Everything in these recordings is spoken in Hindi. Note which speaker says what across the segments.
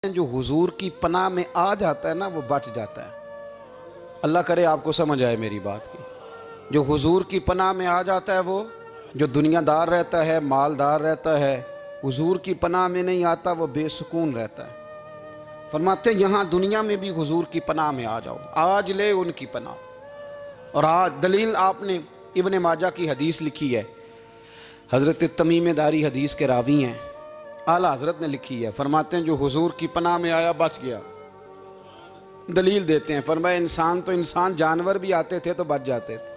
Speaker 1: जो हुजूर की पनाह में आ जाता है ना वो बच जाता है। अल्लाह करे आपको समझ आए मेरी बात की। जो हुजूर की पनाह में आ जाता है वो जो दुनियादार रहता है, मालदार रहता है, हुजूर की पनाह में नहीं आता वो बेसुकून रहता है। फरमाते हैं यहाँ दुनिया में भी हुजूर की पनाह में आ जाओ, आज ले उनकी पनाह। और आज दलील आपने इब्ने माजा की हदीस लिखी है, हज़रत तमीम दारी हदीस के रावी हैं, आला हजरत ने लिखी है। फरमाते हैं जो हुजूर की पनाह में आया बच गया। दलील देते हैं, फरमाया इंसान तो इंसान, जानवर भी आते थे तो बच जाते थे।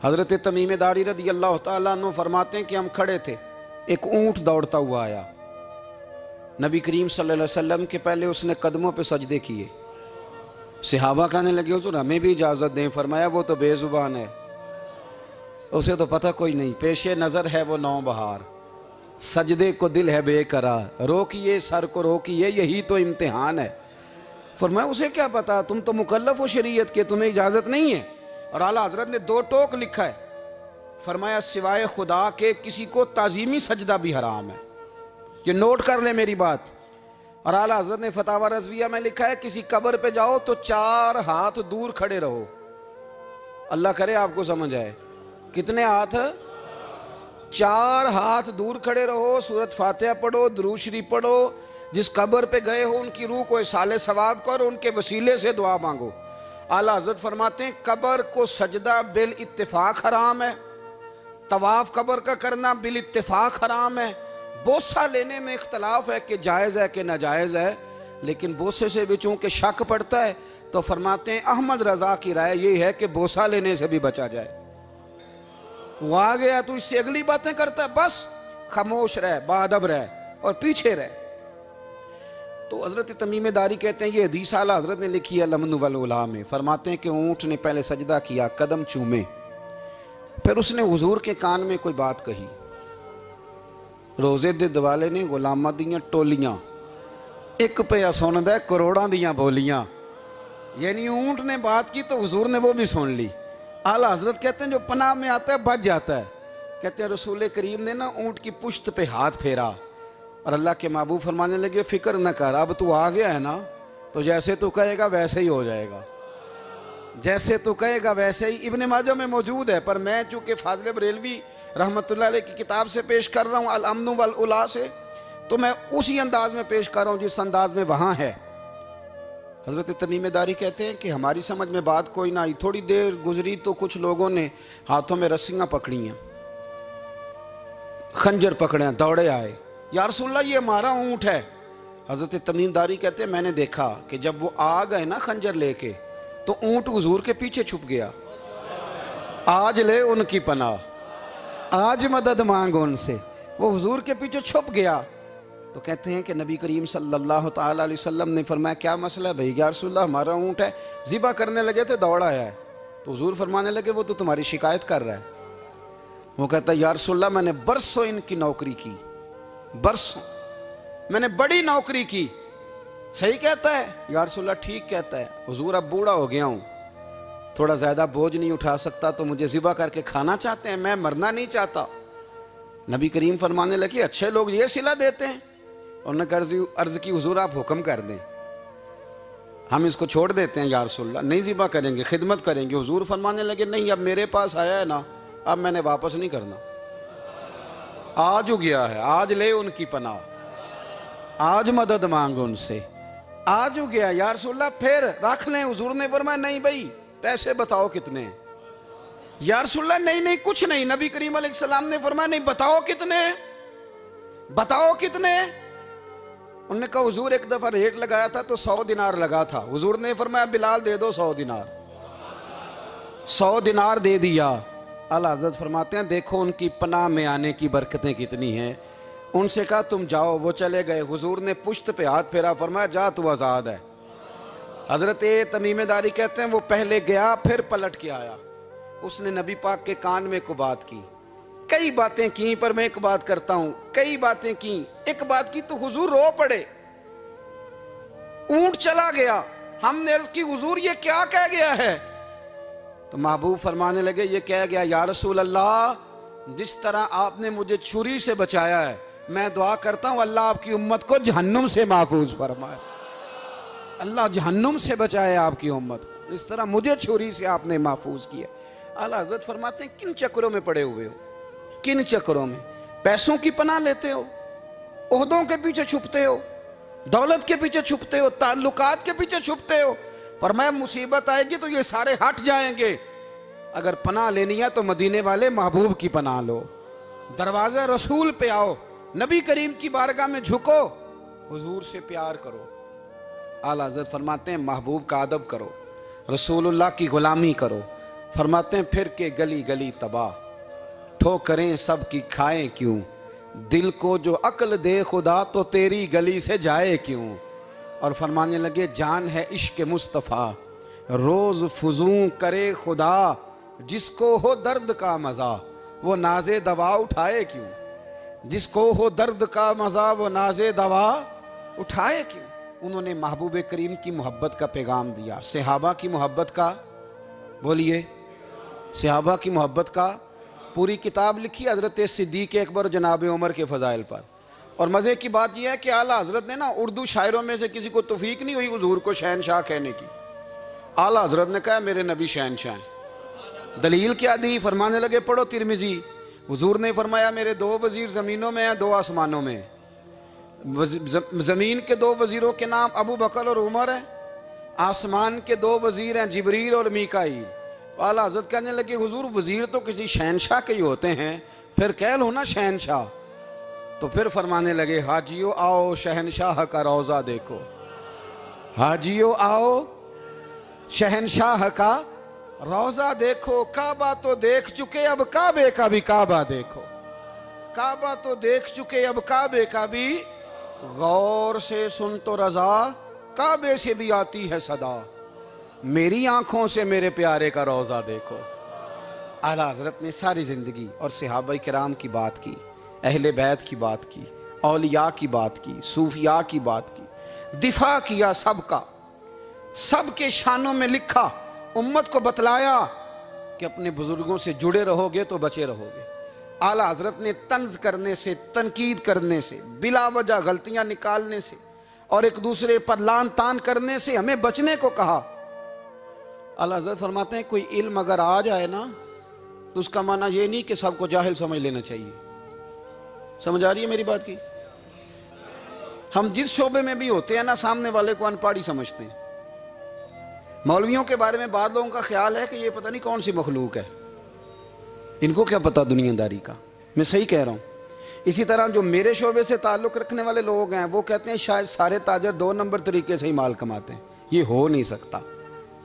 Speaker 1: हजरत तमीम दारी रज़ी अल्लाह तआला अन्हु फरमाते हैं कि हम खड़े थे, एक ऊंट दौड़ता हुआ आया। नबी करीम सल्लल्लाहु अलैहि वसल्लम के पहले उसने कदमों पे सजदे किए। सहाबा कहने लगे हुजूर हमें भी इजाज़त दें। फरमाया वो तो बेजुबान है, उसे तो पता कोई नहीं, पेशे नज़र है वो नौबहार, सजदे को दिल है बेकरार, रोकिए सर को रोकिए यही तो इम्तिहान है। फरमाया उसे क्या पता, तुम तो मुकल्लफ हो शरीयत के, तुम्हें इजाज़त नहीं है। और आला हजरत ने दो टोक लिखा है, फरमाया सिवाय खुदा के किसी को ताजीमी सजदा भी हराम है। ये नोट कर ले मेरी बात। और आला हजरत ने फतावा रज़विया में लिखा है किसी कब्र पे जाओ तो 4 हाथ दूर खड़े रहो। अल्लाह करे आपको समझ आए। कितने हाथ? 4 हाथ दूर खड़े रहो, सूरत फातिहा पढ़ो, दुरूद शरीफ पढ़ो, जिस कब्र पे गए हो उनकी रूह को इसाले सवाब कर, उनके वसीले से दुआ मांगो। आला हज़रत फरमाते हैं कब्र को सजदा बिल इत्तिफाक हराम है, तवाफ कब्र का करना बिल इत्तिफाक हराम है, बोसा लेने में इख्तलाफ है कि जायज़ है कि नाजायज़ है, लेकिन बोसे से भी चूँकि शक पड़ता है तो फरमाते हैं अहमद रज़ा की राय ये है कि बोसा लेने से भी बचा जाए। वो आ गया तो इससे अगली बातें करता है, बस खामोश रह, बाअदब रह और पीछे रह। तो हज़रत तमीम दारी कहते हैं ये हदीस आला हज़रत ने लिखी है लमन वल उला में। फरमाते हैं कि ऊँट ने पहले सजदा किया, कदम चूमे, फिर उसने हुजूर के कान में कोई बात कही। रोज़े दे दिवाले ने गुलामां दियां टोलियां, एक पिया सुनदा करोड़ां दियां बोलियां। यानी ऊँट ने बात की तो हुजूर ने वो भी सुन ली। आला हजरत कहते हैं जो पनाह में आता है बच जाता है। कहते हैं रसूल करीम ने ना ऊँट की पुश्त पे हाथ फेरा और अल्लाह के महबूब फरमाने लगे फिक्र न कर, अब तू आ गया है ना तो जैसे तू कहेगा वैसे ही हो जाएगा, जैसे तू कहेगा वैसे ही। इब्ने माजा में मौजूद है, पर मैं चूँकि फाज़िल बरेलवी रहमतुल्लाह अलैह की किताब से पेश कर रहा हूँ अल अम्न वल उला से, तो मैं उसी अंदाज में पेश कर रहा हूँ जिस अंदाज में वहाँ है। हज़रत तमीम दारी कहते हैं कि हमारी समझ में बात कोई ना आई। थोड़ी देर गुजरी तो कुछ लोगों ने हाथों में रस्सियाँ पकड़ी हैं, खंजर पकड़े हैं, दौड़े आए, या रसूलल्लाह ये हमारा ऊँट है। हज़रत तमीम दारी कहते हैं मैंने देखा कि जब वो आ गए ना खंजर लेके तो ऊँट हुजूर के पीछे छुप गया। आज ले उनकी पनाह, आज मदद मांग उनसे, वो हुजूर के पीछे छुप गया। तो कहते हैं कि नबी करीम सल्लल्लाहु ताला अलैहि वसल्लम ने फरमाया क्या मसला है भाई? या रसूलल्लाह हमारा ऊँट है, ज़िबा करने लगे थे दौड़ आया है। तो हुजूर फरमाने लगे वो तो तुम्हारी शिकायत कर रहा है। वो कहता है या रसूलल्लाह मैंने बरसों इनकी नौकरी की, बरसों मैंने बड़ी नौकरी की। सही कहता है या रसूलल्लाह? ठीक कहता है। हुजूर अब बूढ़ा हो गया हूँ, थोड़ा ज़्यादा बोझ नहीं उठा सकता, तो मुझे ज़िबा करके खाना चाहते हैं, मैं मरना नहीं चाहता। नबी करीम फरमाने लगे अच्छे लोग ये सिला देते हैं। उन्होंने अर्ज़ की हुजूर आप हुक्म कर दें, हम इसको छोड़ देते हैं या रसूलल्लाह, नहीं ज़िबा करेंगे, खिदमत करेंगे। हुजूर फरमाने लगे नहीं, अब मेरे पास आया है ना, अब मैंने वापस नहीं करना, आज हो गया है, आज ले उनकी पनाह, आज मदद मांग उनसे, आज हो गया या रसूलल्लाह फिर रख लें। हुजूर ने फरमाया नहीं भाई पैसे बताओ कितने हैं? या रसूलल्लाह नहीं नहीं कुछ नहीं। नबी करीम अलैहिस्सलाम ने फरमाया नहीं बताओ कितने, बताओ कितने। उन्होंने कहा हुजूर एक दफा रेट लगाया था तो 100 दिनार लगा था। हुजूर ने फरमाया बिलाल दे दो 100 दिनार। 100 दिनार दे दिया। आला हज़रत फरमाते हैं देखो उनकी पनाह में आने की बरकतें कितनी हैं। उनसे कहा तुम जाओ, वो चले गए। हुजूर ने पुश्त पे हाथ फेरा, फरमाया जा तू आज़ाद है। हज़रत तमीम दारी कहते हैं वो पहले गया फिर पलट के आया। उसने नबी पाक के कान में को बात की, कई बातें की, पर मैं एक बात करता हूं, कई बातें की, एक बात की तो हुजूर रो पड़े। ऊंट चला गया, हमने अर्ज़ की हुजूर ये क्या कह गया है? तो महबूब फरमाने लगे ये कह गया या रसूल अल्लाह जिस तरह आपने मुझे छुरी से बचाया है मैं दुआ करता हूँ अल्लाह आपकी उम्मत को जहन्नुम से महफूज फरमाए, अल्लाह जहन्नुम से बचाए आपकी उम्मत को। इस तरह मुझे छुरी से आपने महफूज किया। आला हज़रत फरमाते हैं किन चक्करों में पड़े हुए हो, किन चक्करों में? पैसों की पनाह लेते हो, ओहदों के पीछे छुपते हो, दौलत के पीछे छुपते हो, ताल्लुकात के पीछे छुपते हो। फरमाया मुसीबत आएगी तो ये सारे हट जाएंगे। अगर पनाह लेनी है तो मदीने वाले महबूब की पनाह लो, दरवाज़ा रसूल पे आओ, नबी करीम की बारगाह में झुको, हुजूर से प्यार करो। आला हज़रत फरमाते हैं महबूब का अदब करो, रसूलुल्लाह की गुलामी करो। फरमाते हैं फिर के गली गली तबाह, ठोकरें सब की खाएं क्यों, दिल को जो अक्ल दे खुदा तो तेरी गली से जाए क्यों। और फरमाने लगे जान है इश्क मुस्तफ़ा, रोज़ फुजूं करे खुदा, जिसको हो दर्द का मज़ा वो नाज़े दवा उठाए क्यों, जिसको हो दर्द का मज़ा वो नाज़े दवा उठाए क्यों। उन्होंने महबूब करीम की मोहब्बत का पैगाम दिया, सहाबा की मोहब्बत का, बोलिए, सहाबा की मोहब्बत का पूरी किताब लिखी हज़रत सिद्दीक़ अकबर जनाब उमर के फ़ज़ाइल पर। और मज़े की बात यह है कि आला हज़रत ने ना उर्दू शायरों में से किसी को तौफीक नहीं हुई हुजूर को शहनशाह कहने की। आला हज़रत ने कहा मेरे नबी शहनशाह हैं। दलील क्या दी? फरमाने लगे पढ़ो तिरमिज़ी, हुजूर ने फरमाया मेरे दो वज़ीर ज़मीनों में हैं, दो आसमानों में। ज़मीन के दो वज़ीरों के नाम अबू बकर और उमर हैं, आसमान के दो वज़ीर हैं जिब्रील और मीकाईल। आला हज़रत कहने लगे हुजूर वज़ीर तो किसी शहनशाह के ही होते हैं, फिर कह लो ना शहनशाह। तो फिर फरमाने लगे हाजियो आओ शहनशाह का रोज़ा देखो, हाजियो आओ शहनशाह का रोज़ा देखो। काबा तो देख चुके अब काबे का भी काबा देखो, काबा तो देख चुके अब काबे का भी, गौर से सुन तो रज़ा काबे से भी आती है सदा, मेरी आंखों से मेरे प्यारे का रोज़ा देखो। आला हज़रत ने सारी ज़िंदगी और सहाबाए किराम की बात की, अहले बैत की बात की, औलिया की बात की, सूफिया की बात की, दिफा किया सबका, सबके शानों में लिखा, उम्मत को बतलाया कि अपने बुजुर्गों से जुड़े रहोगे तो बचे रहोगे। आला हज़रत ने तंज करने से, तनकीद करने से, बिला वजह गलतियां निकालने से और एक दूसरे पर लान तान करने से हमें बचने को कहा। आला हज़रत फरमाते हैं कोई इल्म अगर आ जाए ना तो उसका माना ये नहीं कि सबको जाहिल समझ लेना चाहिए। समझ आ रही है मेरी बात की? हम जिस शोबे में भी होते हैं ना, सामने वाले को अनपढ़ ही समझते हैं। मौलवियों के बारे में बाद लोगों का ख्याल है कि ये पता नहीं कौन सी मखलूक है, इनको क्या पता दुनियादारी का। मैं सही कह रहा हूँ। इसी तरह जो मेरे शोबे से ताल्लुक़ रखने वाले लोग हैं वो कहते हैं शायद सारे ताजर 2 नंबर तरीके से ही माल कमाते हैं। ये हो नहीं सकता,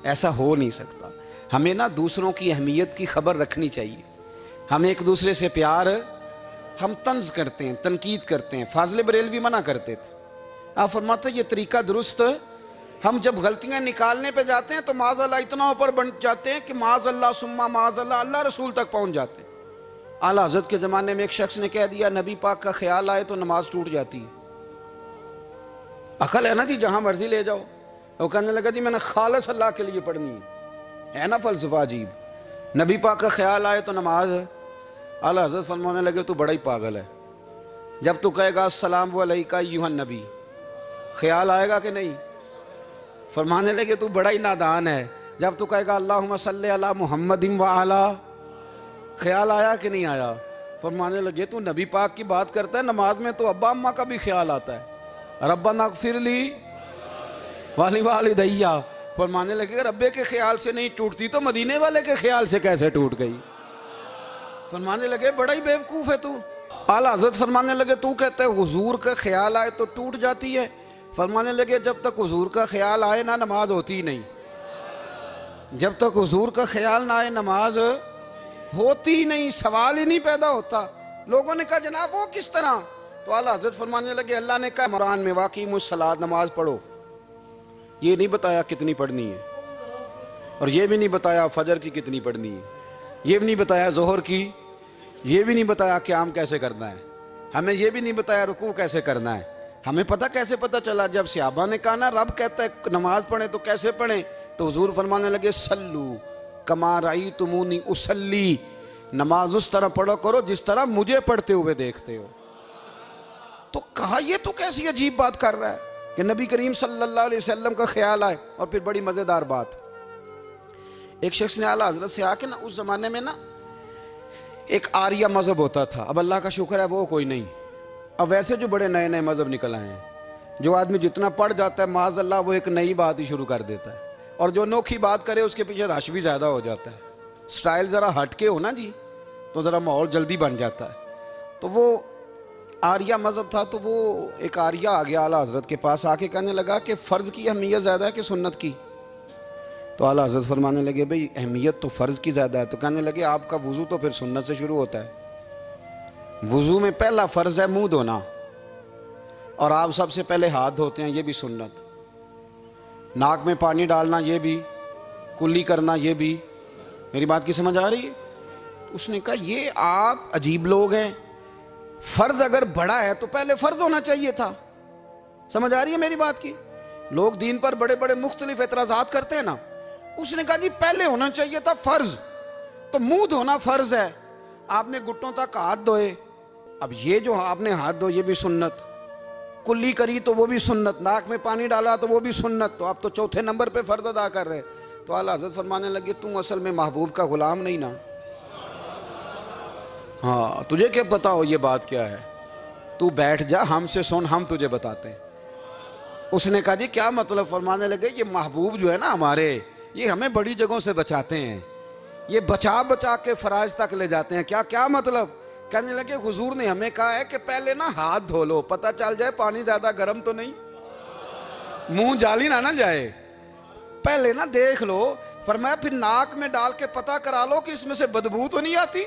Speaker 1: ऐसा हो नहीं सकता। हमें ना दूसरों की अहमियत की खबर रखनी चाहिए। हम एक दूसरे से प्यार, हम तंज करते हैं, तनकीद करते हैं। फाज़िल बरेलवी मना करते थे, आप फरमाते ये तरीका दुरुस्त। हम जब गलतियां निकालने पे जाते हैं तो माज़अल्लाह इतना ऊपर बन जाते हैं कि माज़अल्लाह सुम्मा माज़अल्लाह अल्लाह रसूल तक पहुंच जाते हैं। आला हज़रत के ज़माने में एक शख्स ने कह दिया नबी पाक का ख्याल आए तो नमाज टूट जाती है। अकल है ना जी, जहां मर्जी ले जाओ। वो कहने लगा जी मैंने खालिस अल्लाह के लिए पढ़नी है ना फ़लसफ़ा अजीब। नबी पाक का ख्याल आए तो नमाज। आला हज़रत फरमाने लगे तू बड़ा ही पागल है। जब तू कहेगा अस्सलामु अलैका अय्युहन नबी, ख्याल आएगा कि नहीं? फरमाने लगे तू बड़ा ही नादान है। जब तू कहेगा अल्लाहुम्मा सल्ली अला मुहम्मदिन व अला, ख्याल आया कि नहीं आया? फरमाने लगे तू नबी पाक की बात करता है, नमाज में तो अब्बा अम्मा का भी ख्याल आता है। रब्बना ग़फ़िरली वाली वालिदैया। फरमाने लगे रब्बे के ख्याल से नहीं टूटती तो मदीने वाले के ख्याल से कैसे टूट गई? फरमाने लगे बड़ा ही बेवकूफ़ है तू। आला हज़रत फरमाने लगे तू कहता है हुजूर का ख्याल आए तो टूट जाती है। फरमाने लगे जब तक हुजूर का ख्याल आए ना नमाज होती ही नहीं। जब तक हुजूर का ख्याल ना आए नमाज होती ही नहीं, सवाल ही नहीं पैदा होता। लोगों ने कहा जनाब वो किस तरह? तो आला हज़रत फरमाने लगे अल्लाह ने कहा कुरान में वाक़िमुस्सलात, नमाज पढ़ो। ये नहीं बताया कितनी पढ़नी है, और ये भी नहीं बताया फजर की कितनी पढ़नी है, ये भी नहीं बताया ज़ोहर की, ये भी नहीं बताया क़याम कैसे करना है, हमें ये भी नहीं बताया रुकू कैसे करना है। हमें पता कैसे पता चला? जब सहाबा ने कहा ना रब कहता है नमाज पढ़े तो कैसे पढ़ें, तो हुजूर फरमाने लगे सल्लू कमा रअयतुमूनी उसल्ली, नमाज उस तरह पढ़ो करो जिस तरह मुझे पढ़ते हुए देखते हो। तो कहा ये तो कैसी अजीब बात कर रहा है कि नबी करीम सल्लल्लाहु अलैहि वसल्लम का ख्याल आए। और फिर बड़ी मज़ेदार बात, एक शख्स ने आला हज़रत से आके ना, उस ज़माने में ना एक आर्या मज़हब होता था, अब अल्लाह का शुक्र है वो कोई नहीं। अब वैसे जो बड़े नए नए मज़हब निकल आए हैं, जो आदमी जितना पढ़ जाता है माज़अल्लाह वो एक नई बात ही शुरू कर देता है, और जो अनोखी बात करे उसके पीछे रश भी ज़्यादा हो जाता है। स्टाइल ज़रा हट के हो ना जी तो ज़रा माहौल जल्दी बन जाता है। तो वो आर्या मज़हब था, तो वो एक आर्या आ गया आला हज़रत के पास, आके कहने लगा कि फ़र्ज़ की अहमियत ज़्यादा है कि सुन्नत की। तो आला हज़रत फरमाने लगे भाई अहमियत तो फ़र्ज़ की ज़्यादा है। तो कहने लगे आपका वज़ू तो फिर सुन्नत से शुरू होता है। वज़ू में पहला फ़र्ज़ है मुँह धोना, और आप सबसे पहले हाथ धोते हैं, ये भी सुन्नत। नाक में पानी डालना ये भी, कुल्ली करना ये भी। मेरी बात की समझ आ रही है? उसने कहा ये आप अजीब लोग हैं, फ़र्ज़ अगर बड़ा है तो पहले फ़र्ज़ होना चाहिए था। समझ आ रही है मेरी बात की? लोग दीन पर बड़े बड़े मुख्तलिफ एतराज़ात करते हैं ना। उसने कहा जी पहले होना चाहिए था फ़र्ज़, तो मुंह धोना फ़र्ज़ है, आपने घुटनों तक हाथ धोए। अब ये जो आपने हाथ धोए ये भी सुन्नत, कुल्ली करी तो वो भी सुन्नत, नाक में पानी डाला तो वो भी सुन्नत, तो आप तो चौथे नंबर पे फ़र्ज़ अदा कर रहे। तो आला हज़रत फरमाने लगे तू असल में महबूब का ग़ुलाम नहीं ना। हाँ तुझे क्या पता हो ये बात क्या है, तू बैठ जा हमसे सुन, हम तुझे बताते हैं। उसने कहा जी क्या मतलब? फरमाने लगे ये महबूब जो है ना हमारे, ये हमें बड़ी जगहों से बचाते हैं, ये बचा बचा के फराज तक ले जाते हैं। क्या क्या मतलब? कहने लगे हुजूर ने हमें कहा है कि पहले ना हाथ धो लो, पता चल जाए पानी ज्यादा गर्म तो नहीं, मुंह जाली ना जाए, पहले ना देख लो। फरमाया फिर नाक में डाल के पता करा लो कि इसमें से बदबू तो नहीं आती।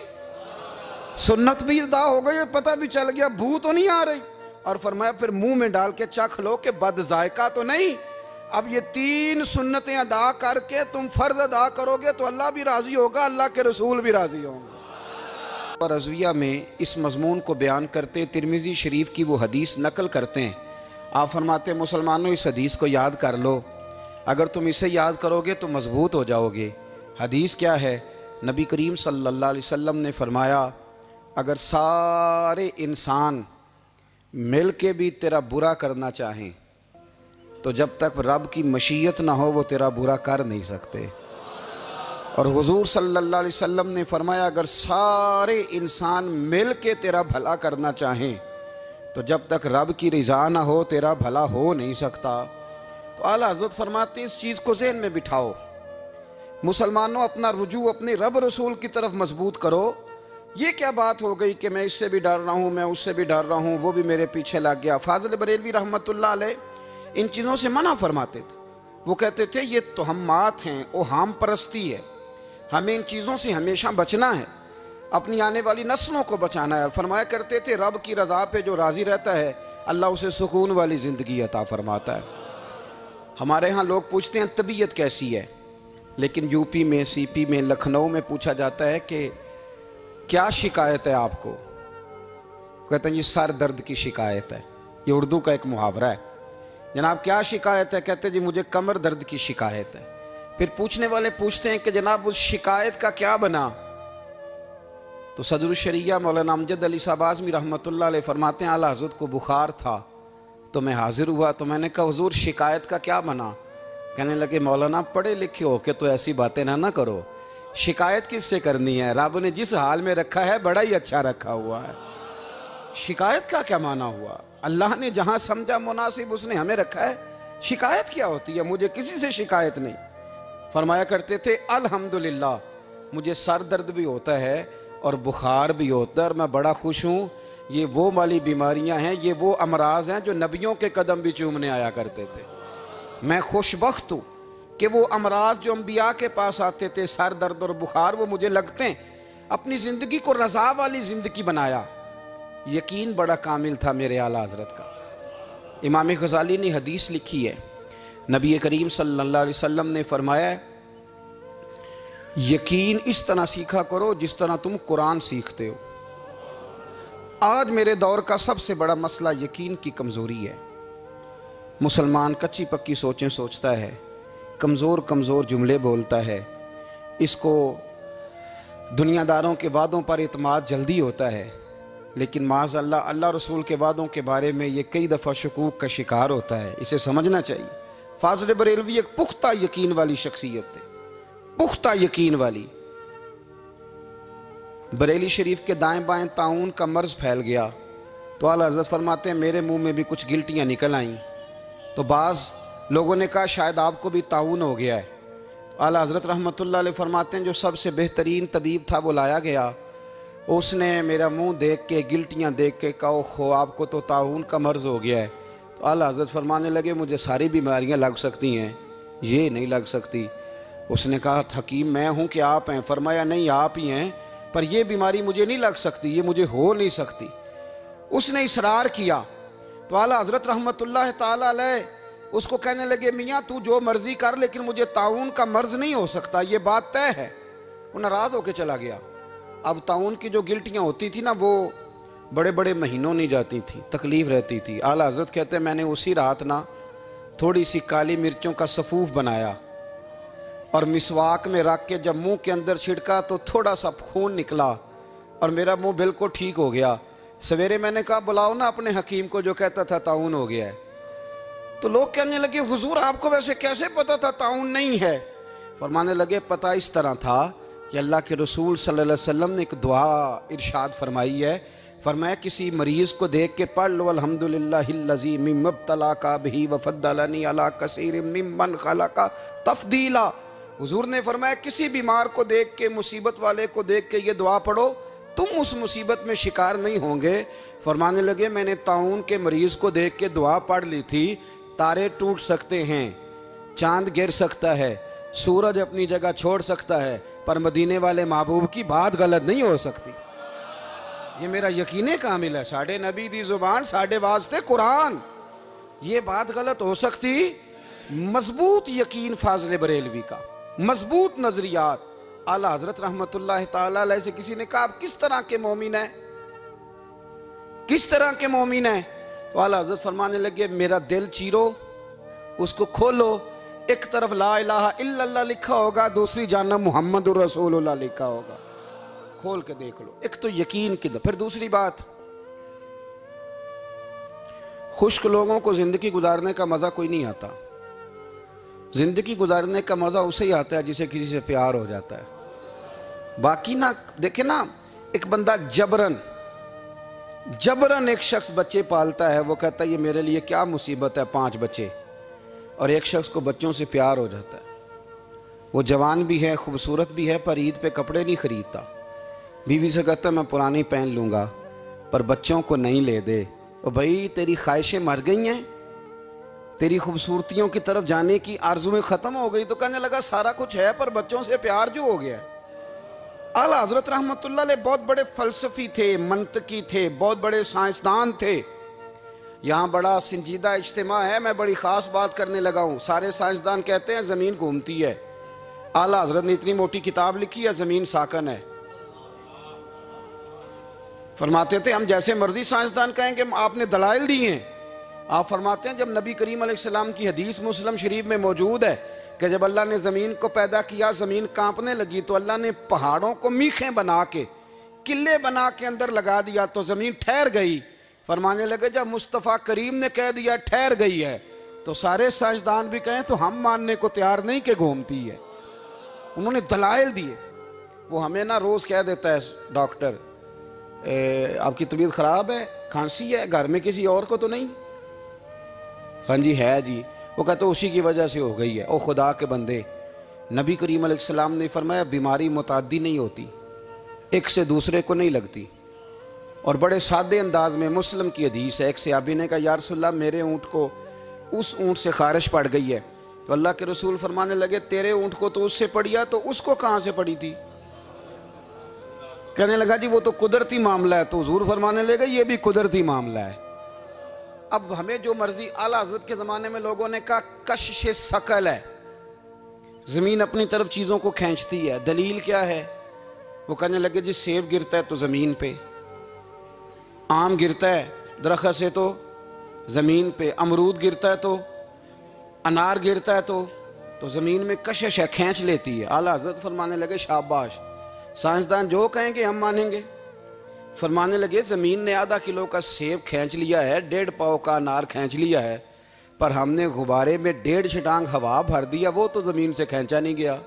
Speaker 1: सुन्नत भी अदा हो गई, पता भी चल गया बू तो नहीं आ रही। और फरमाया फिर मुंह में डाल के चख लो कि बद जायका तो नहीं। अब ये 3 सुन्नतें अदा करके तुम फ़र्ज़ अदा करोगे तो अल्लाह भी राज़ी होगा, अल्लाह के रसूल भी राज़ी होंगे। और रज़विया में इस मज़मून को बयान करते तिरमिज़ी शरीफ की वो हदीस नकल करते हैं। आप फरमाते मुसलमानों इस हदीस को याद कर लो, अगर तुम इसे याद करोगे तो मजबूत हो जाओगे। हदीस क्या है? नबी करीम सल्लल्लाहु अलैहि वसल्लम ने फरमाया अगर सारे इंसान मिल के भी तेरा बुरा करना चाहें तो जब तक रब की मशीयत ना हो वो तेरा बुरा कर नहीं सकते। और हुजूर सल्लल्लाहु अलैहि वसल्लम ने फरमाया अगर सारे इंसान मिल के तेरा भला करना चाहें तो जब तक रब की रज़ा ना हो तेरा भला हो नहीं सकता। तो आला हज़रत फरमाते हैं इस चीज़ को ज़हन में बिठाओ, मुसलमानों अपना रुजू अपने रब रसूल की तरफ मजबूत करो। ये क्या बात हो गई कि मैं इससे भी डर रहा हूँ, मैं उससे भी डर रहा हूँ, वो भी मेरे पीछे लग गया। फाज़िल बरेलवी रहमतुल्लाह अलैह इन चीज़ों से मना फरमाते थे। वो कहते थे ये तोहमात हैं, ओहाम परस्ती है, हमें इन चीज़ों से हमेशा बचना है, अपनी आने वाली नस्लों को बचाना है। फरमाया करते थे रब की रज़ा पे जो राज़ी रहता है अल्लाह उसे सुकून वाली ज़िंदगी अता फरमाता है। हमारे यहाँ लोग पूछते हैं तबीयत कैसी है, लेकिन यूपी में, सीपी में, लखनऊ में पूछा जाता है कि क्या शिकायत है आपको? कहते हैं ये सर दर्द की शिकायत है। ये उर्दू का एक मुहावरा है। जनाब क्या शिकायत है? कहते हैं जी मुझे कमर दर्द की शिकायत है। फिर पूछने वाले पूछते हैं कि जनाब उस शिकायत का क्या बना? तो सदरुल शरिया मौलाना अमजद अली साहब आज़मी रहमतुल्लाह अलैह फरमाते हैं आला हज़रत को बुखार था तो मैं हाजिर हुआ, तो मैंने कहा हुजूर शिकायत का क्या बना? कहने लगे मौलाना पढ़े लिखे हो के तो ऐसी बातें ना करो, शिकायत किससे करनी है? रब ने जिस हाल में रखा है बड़ा ही अच्छा रखा हुआ है, शिकायत का क्या माना हुआ? अल्लाह ने जहां समझा मुनासिब उसने हमें रखा है, शिकायत क्या होती है? मुझे किसी से शिकायत नहीं। फरमाया करते थे अल्हम्दुलिल्लाह मुझे सर दर्द भी होता है और बुखार भी होता है और मैं बड़ा खुश हूँ। ये वो वाली बीमारियां हैं, ये वो अमराज हैं जो नबियों के कदम भी चूमने आया करते थे। मैं खुशबख्त हूँ कि वो अमराज जो अम्बिया के पास आते थे, सर दर्द और बुखार, वो मुझे लगते हैं। अपनी ज़िंदगी को रज़ा वाली ज़िंदगी बनाया। यकीन बड़ा कामिल था मेरे आला हज़रत का। इमाम गज़ाली ने हदीस लिखी है, नबी करीम सल्लल्लाहु अलैहि वसल्लम ने फरमाया है यकीन इस तरह सीखा करो जिस तरह तुम कुरान सीखते हो। आज मेरे दौर का सबसे बड़ा मसला यकीन की कमज़ोरी है। मुसलमान कच्ची पक्की सोचें सोचता है, कमज़ोर कमज़ोर जुमले बोलता है, इसको दुनियादारों के वादों पर इत्माद जल्दी होता है। लेकिन माज़अल्लाह अल्लाह रसूल के वादों के बारे में ये कई दफ़ा शकूक का शिकार होता है। इसे समझना चाहिए। फाज़िल बरेलवी एक पुख्ता यकीन वाली शख्सियत थे, पुख्ता यकीन वाली। बरेली शरीफ के दाएं बाएं ताउन का मर्ज फैल गया तो आला हज़रत फरमाते हैं मेरे मुंह में भी कुछ गिल्टियाँ निकल आईं। तो बाज़ लोगों ने कहा शायद आपको भी ताउन हो गया है। आला हज़रत रहमतुल्लाह अलैह फरमाते हैं जो सबसे बेहतरीन तबीब था वो लाया गया। उसने मेरा मुंह देख के, गिल्टियाँ देख के कहा खो आपको तो ताउन का मर्ज हो गया है। तो आला हज़रत फरमाने लगे मुझे सारी बीमारियाँ लग सकती हैं, ये नहीं लग सकती। उसने कहा हकीम मैं हूँ कि आप हैं? फरमाया नहीं आप ही हैं, पर यह बीमारी मुझे नहीं लग सकती, ये मुझे हो नहीं सकती। उसने इसरार किया तो आला हज़रत रहमतुल्लाह ताला अलैह उसको कहने लगे मियाँ तू जो मर्जी कर लेकिन मुझे ताउन का मर्ज नहीं हो सकता, ये बात तय है। वो नाराज़ होकर चला गया। अब ताउन की जो गिल्टियाँ होती थी ना वो बड़े बड़े महीनों नहीं जाती थी, तकलीफ़ रहती थी। आला हज़रत कहते हैं मैंने उसी रात ना थोड़ी सी काली मिर्चों का सफ़ूफ बनाया और मिसवाक में रख के जब मुंह के अंदर छिड़का तो थोड़ा सा खून निकला और मेरा मुंह बिल्कुल ठीक हो गया। सवेरे मैंने कहा बुलाओ ना अपने हकीम को जो कहता था ताउन हो गया है। तो लोग कहने लगे हुजूर आपको वैसे कैसे पता था ताउन नहीं है? फरमाने लगे पता इस तरह था कि अल्लाह के रसूल सल्लल्लाहु अलैहि वसल्लम ने एक दुआ इरशाद फरमाई है। फरमाया किसी मरीज़ को देख के पढ़ लो अल्हम्दुलिल्लाहिल्लज़ी मिम्मब्तलाका बिही वफ़द्दलनी अला कसीरिम मिम्मन खलका तफ़दीला। हुजूर ने फरमाया किसी बीमार को देख के, मुसीबत वाले को देख के ये दुआ पढ़ो, तुम उस मुसीबत में शिकार नहीं होंगे। फरमाने लगे मैंने ताउन के मरीज़ को देख के दुआ पढ़ ली थी। तारे टूट सकते हैं, चांद गिर सकता है, सूरज अपनी जगह छोड़ सकता है, पर मदीने वाले महबूब की बात गलत नहीं हो सकती। ये मेरा यकीन कामिल है। साढ़े नबी दी जुबान साढ़े वास्ते कुरान, ये बात गलत हो सकती? मजबूत यकीन फाज़िल बरेलवी का, मजबूत नजरियात। आला हज़रत रहमतुल्लाह ताला अलैह से किसी ने कहा आप किस तरह के मोमिन हैं, किस तरह के मोमिन हैं? तो आला हज़रत फरमाने लगे मेरा दिल चीरो, उसको खोलो, एक तरफ ला इलाहा इल्लल्लाह लिखा होगा, दूसरी जानब मुहम्मदुर रसूलुल्लाह लिखा होगा। खोल के देख लो। एक तो यकीन की। फिर दूसरी बात, खुश्क लोगों को जिंदगी गुजारने का मजा कोई नहीं आता। जिंदगी गुजारने का मजा उसे ही आता है जिसे किसी से प्यार हो जाता है। बाकी ना देखे ना, एक बंदा जबरन एक शख्स बच्चे पालता है, वो कहता है ये मेरे लिए क्या मुसीबत है 5 बच्चे, और एक शख्स को बच्चों से प्यार हो जाता है। वो जवान भी है, खूबसूरत भी है, पर ईद पे कपड़े नहीं खरीदता। बीवी से कहता है मैं पुरानी पहन लूँगा पर बच्चों को नहीं ले दे। और भाई तेरी ख्वाहिशें मर गई हैं, तेरी खूबसूरतियों की तरफ जाने की आरज़ुएं ख़त्म हो गई। तो कहने लगा सारा कुछ है पर बच्चों से प्यार जो हो गया। आला हज़रत रहमतुल्लाह अलैह बहुत बड़े फ़लसफ़ी थे, मंतकी थे, बहुत बड़े साइंसदान थे। यहाँ बड़ा संजीदा इज्तिमा है, मैं बड़ी ख़ास बात करने लगा हूँ। सारे साइंसदान कहते हैं ज़मीन घूमती है। आला हज़रत ने इतनी मोटी किताब लिखी है ज़मीन साकन है। फरमाते थे हम जैसे मर्जी साइंसदान कहेंगे आपने दलाइल दिए हैं। आप फरमाते हैं जब नबी करीम अलैहिस्सलाम की हदीस मुस्लिम शरीफ में मौजूद है कि जब अल्लाह ने ज़मीन को पैदा किया ज़मीन कांपने लगी तो अल्लाह ने पहाड़ों को मीखें बना के, किले बना के अंदर लगा दिया तो ज़मीन ठहर गई। फरमाने लगे जब मुस्तफ़ा करीम ने कह दिया ठहर गई है तो सारे साइंसदान भी कहें तो हम मानने को तैयार नहीं कि घूमती है। उन्होंने दलाइल दिए। वो हमें ना रोज़ कह देता है डॉक्टर आपकी तबीयत ख़राब है, खांसी है, घर में किसी और को तो नहीं? हाँ जी है जी। वो कहते उसी की वजह से हो गई है। ओ खुदा के बंदे, नबी करीम अलैहिस्सलाम ने फरमाया बीमारी मुताद्दी नहीं होती, एक से दूसरे को नहीं लगती। और बड़े सादे अंदाज में मुस्लिम की हदीस है, एक सहाबी ने कहा या रसूलल्लाह मेरे ऊँट को उस ऊँट से खारिश पड़ गई है। तो अल्लाह के रसूल फरमाने लगे तेरे ऊँट को तो उससे पड़ी है, तो उसको कहाँ से पड़ी थी? कहने लगा जी वो तो कुदरती मामला है। तो हुजूर फरमाने लगे ये भी कुदरती मामला है। अब हमें जो मर्जी, आला हज़रत के ज़माने में लोगों ने कहा कशिश सकल है, ज़मीन अपनी तरफ चीज़ों को खींचती है। दलील क्या है? वो कहने लगे जी सेब गिरता है तो ज़मीन पे, आम गिरता है दरख्त से तो ज़मीन पे, अमरूद गिरता है तो, अनार गिरता है तो ज़मीन में कशिश है, खींच लेती है। आला हज़रत फरमाने लगे शाबाश, साइंसदान जो कहेंगे हम मानेंगे। फरमाने लगे ज़मीन ने आधा किलो का सेब खींच लिया है, 1.5 पाव का अनार खींच लिया है, पर हमने गुब्बारे में 1.5 छटांग हवा भर दिया, वो तो ज़मीन से खींचा नहीं गया।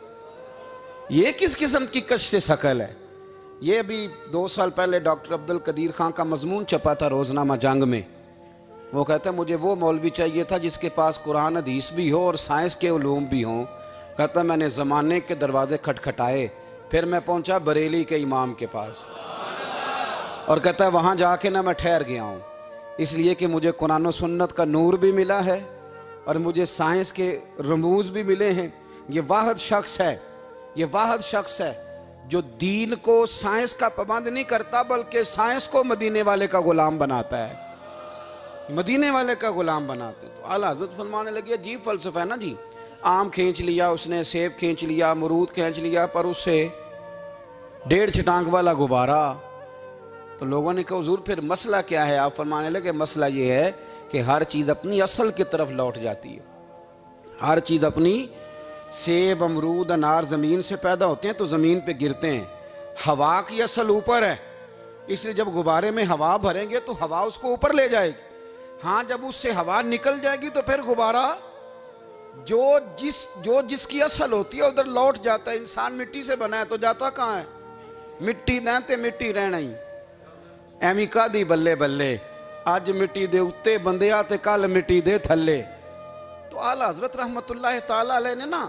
Speaker 1: ये किस किस्म की कश से शकल है? ये अभी 2 साल पहले डॉक्टर अब्दुल कदीर खान का मजमून छपा था रोज़नामा जंग में। वो कहता है मुझे वो मौलवी चाहिए था जिसके पास कुरान हदीस भी हो और साइंस के उलूम भी हों। कहता मैंने ज़माने के दरवाजे खटखटाए, फिर मैं पहुंचा बरेली के इमाम के पास, और कहता है वहाँ जाके ना मैं ठहर गया हूँ, इसलिए कि मुझे कुरान और सुन्नत का नूर भी मिला है और मुझे साइंस के रमूज़ भी मिले हैं। ये वाहिद शख्स है, ये वाहिद शख्स है जो दीन को साइंस का पाबंद नहीं करता, बल्कि साइंस को मदीने वाले का गुलाम बनाता है, मदीने वाले का गुलाम बनाते। तो आला हज़रत फरमाने लगे अजीब फ़लसफ़ा है ना जी, आम खींच लिया उसने, सेब खींच लिया, अमरूद खींच लिया, पर उससे 1.5 छटांग वाला गुब्बारा। तो लोगों ने कहा हुज़ूर फिर मसला क्या है? आप फरमाने लगे मसला ये है कि हर चीज़ अपनी असल की तरफ लौट जाती है। हर चीज़ अपनी, सेब अमरूद अनार ज़मीन से पैदा होते हैं तो ज़मीन पे गिरते हैं, हवा की असल ऊपर है, इसलिए जब गुब्बारे में हवा भरेंगे तो हवा उसको ऊपर ले जाएगी। हाँ, जब उससे हवा निकल जाएगी तो फिर गुब्बारा जो जिसकी असल होती है उधर लौट जाता है। इंसान मिट्टी से बना है तो जाता कहाँ है? मिट्टी ना ते मिट्टी रहना ही एवं कादी बल्ले बल्ले, अज मिट्टी दे उत्ते बंदिया ते कल मिट्टी दे थल्ले। तो आला हज़रत रहमतुल्लाह ताला अलैह ने ना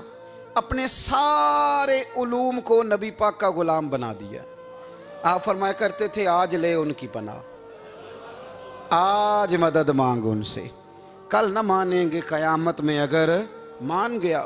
Speaker 1: अपने सारे उलूम को नबी पाक का गुलाम बना दिया। आप फरमाया करते थे आज ले उनकी पनाह, आज मदद मांग उनसे, कल न मानेंगे क़यामत में अगर मान गया।